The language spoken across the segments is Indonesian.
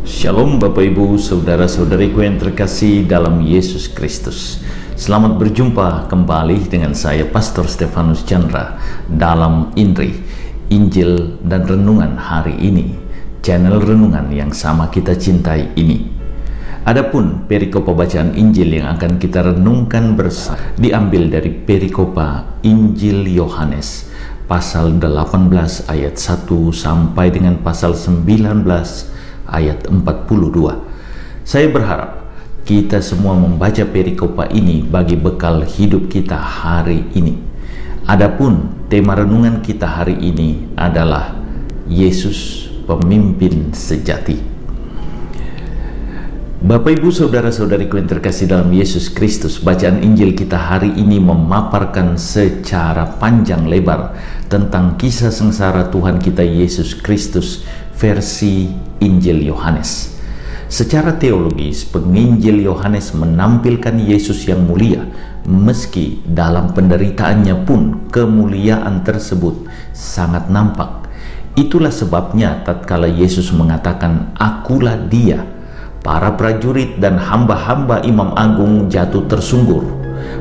Shalom Bapak Ibu, Saudara-saudariku yang terkasih dalam Yesus Kristus. Selamat berjumpa kembali dengan saya Pastor Stefanus Chandra dalam INRI, Injil dan Renungan hari ini, channel renungan yang sama kita cintai ini. Adapun perikopa bacaan Injil yang akan kita renungkan bersama diambil dari perikopa Injil Yohanes pasal 18 ayat 1 sampai dengan pasal 19 ayat 42. Saya berharap kita semua membaca perikopa ini bagi bekal hidup kita hari ini. Adapun tema renungan kita hari ini adalah Yesus pemimpin sejati. Bapak Ibu Saudara-saudariku yang terkasih dalam Yesus Kristus, bacaan Injil kita hari ini memaparkan secara panjang lebar tentang kisah sengsara Tuhan kita Yesus Kristus versi Injil Yohanes. Secara teologis, penginjil Yohanes menampilkan Yesus yang mulia, meski dalam penderitaannya pun kemuliaan tersebut sangat nampak. Itulah sebabnya tatkala Yesus mengatakan, "Akulah Dia," para prajurit dan hamba-hamba Imam Agung jatuh tersungkur.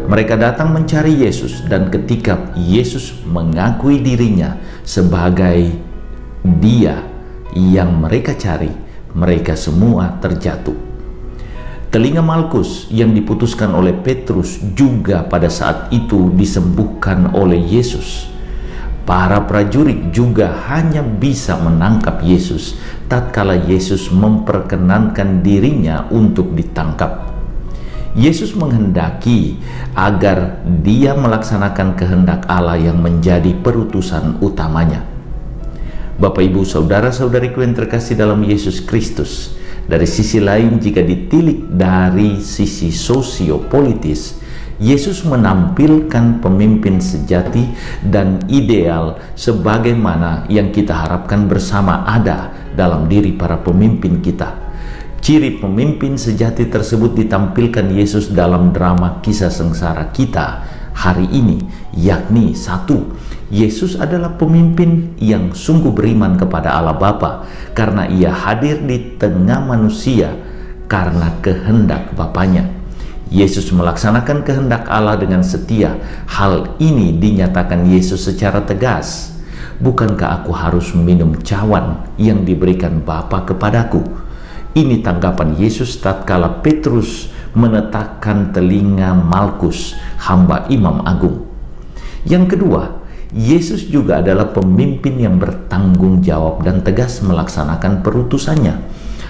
Mereka datang mencari Yesus, dan ketika Yesus mengakui dirinya sebagai Dia yang mereka cari, mereka semua terjatuh. Telinga Malkus yang diputuskan oleh Petrus juga pada saat itu disembuhkan oleh Yesus. Para prajurit juga hanya bisa menangkap Yesus tatkala Yesus memperkenankan dirinya untuk ditangkap. Yesus menghendaki agar Dia melaksanakan kehendak Allah yang menjadi perutusan utamanya. Bapak Ibu Saudara-saudariku yang terkasih dalam Yesus Kristus, dari sisi lain jika ditilik dari sisi sosiopolitis, Yesus menampilkan pemimpin sejati dan ideal sebagaimana yang kita harapkan bersama ada dalam diri para pemimpin kita. Ciri pemimpin sejati tersebut ditampilkan Yesus dalam drama kisah sengsara kita hari ini, yakni satu, Yesus adalah pemimpin yang sungguh beriman kepada Allah Bapa karena Ia hadir di tengah manusia karena kehendak Bapanya. Yesus melaksanakan kehendak Allah dengan setia. Hal ini dinyatakan Yesus secara tegas. "Bukankah aku harus minum cawan yang diberikan Bapa kepadaku?" Ini tanggapan Yesus tatkala Petrus menetapkan telinga Malkus, hamba Imam Agung. Yang kedua, Yesus juga adalah pemimpin yang bertanggung jawab dan tegas melaksanakan perutusannya.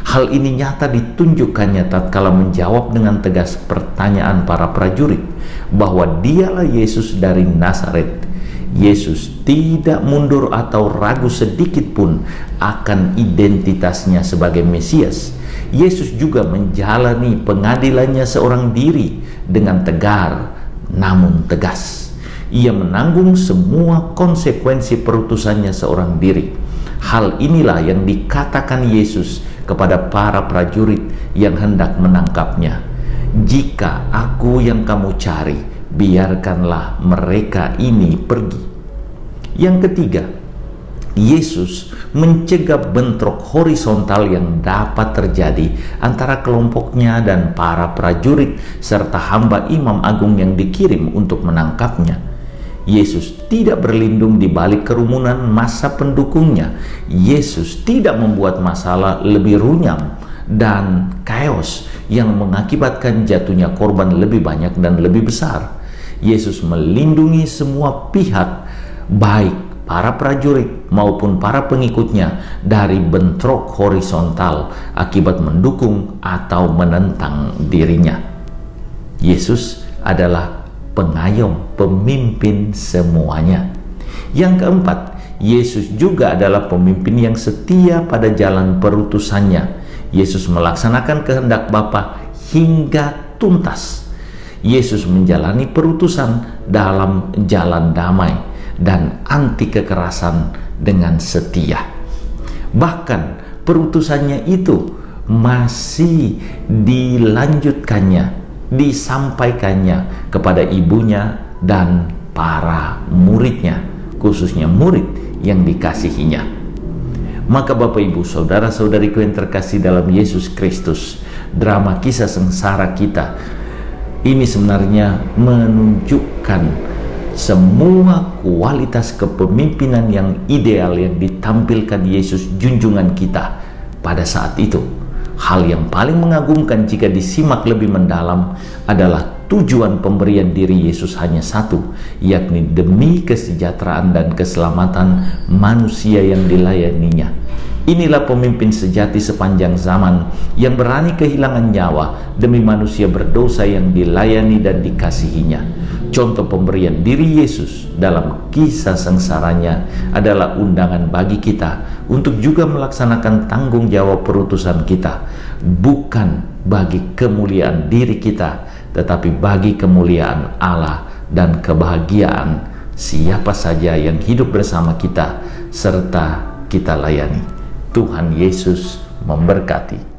Hal ini nyata ditunjukkannya tatkala menjawab dengan tegas pertanyaan para prajurit bahwa Dialah Yesus dari Nazaret. Yesus tidak mundur atau ragu sedikit pun akan identitasnya sebagai Mesias. Yesus juga menjalani pengadilannya seorang diri dengan tegar namun tegas. Ia menanggung semua konsekuensi perutusannya seorang diri. Hal inilah yang dikatakan Yesus kepada para prajurit yang hendak menangkapnya. "Jika aku yang kamu cari, biarkanlah mereka ini pergi." Yang ketiga, Yesus mencegah bentrok horizontal yang dapat terjadi antara kelompoknya dan para prajurit serta hamba Imam Agung yang dikirim untuk menangkapnya. Yesus tidak berlindung di balik kerumunan massa pendukungnya. Yesus tidak membuat masalah lebih runyam dan chaos yang mengakibatkan jatuhnya korban lebih banyak dan lebih besar. Yesus melindungi semua pihak, baik para prajurit maupun para pengikutnya, dari bentrok horizontal akibat mendukung atau menentang dirinya. Yesus adalah pengayom, pemimpin semuanya. Yang keempat, Yesus juga adalah pemimpin yang setia pada jalan perutusannya. Yesus melaksanakan kehendak Bapa hingga tuntas. Yesus menjalani perutusan dalam jalan damai dan anti kekerasan dengan setia. Bahkan perutusannya itu masih dilanjutkannya, disampaikannya kepada ibunya dan para muridnya, khususnya murid yang dikasihinya. Maka Bapak Ibu, saudara-saudariku yang terkasih dalam Yesus Kristus, drama kisah sengsara kita ini sebenarnya menunjukkan semua kualitas kepemimpinan yang ideal yang ditampilkan Yesus junjungan kita pada saat itu. Hal yang paling mengagumkan jika disimak lebih mendalam adalah tujuan pemberian diri Yesus hanya satu, yakni demi kesejahteraan dan keselamatan manusia yang dilayaninya. Inilah pemimpin sejati sepanjang zaman yang berani kehilangan nyawa demi manusia berdosa yang dilayani dan dikasihinya. Contoh pemberian diri Yesus dalam kisah sengsaranya adalah undangan bagi kita untuk juga melaksanakan tanggung jawab perutusan kita, bukan bagi kemuliaan diri kita, tetapi bagi kemuliaan Allah dan kebahagiaan siapa saja yang hidup bersama kita serta kita layani. Tuhan Yesus memberkati.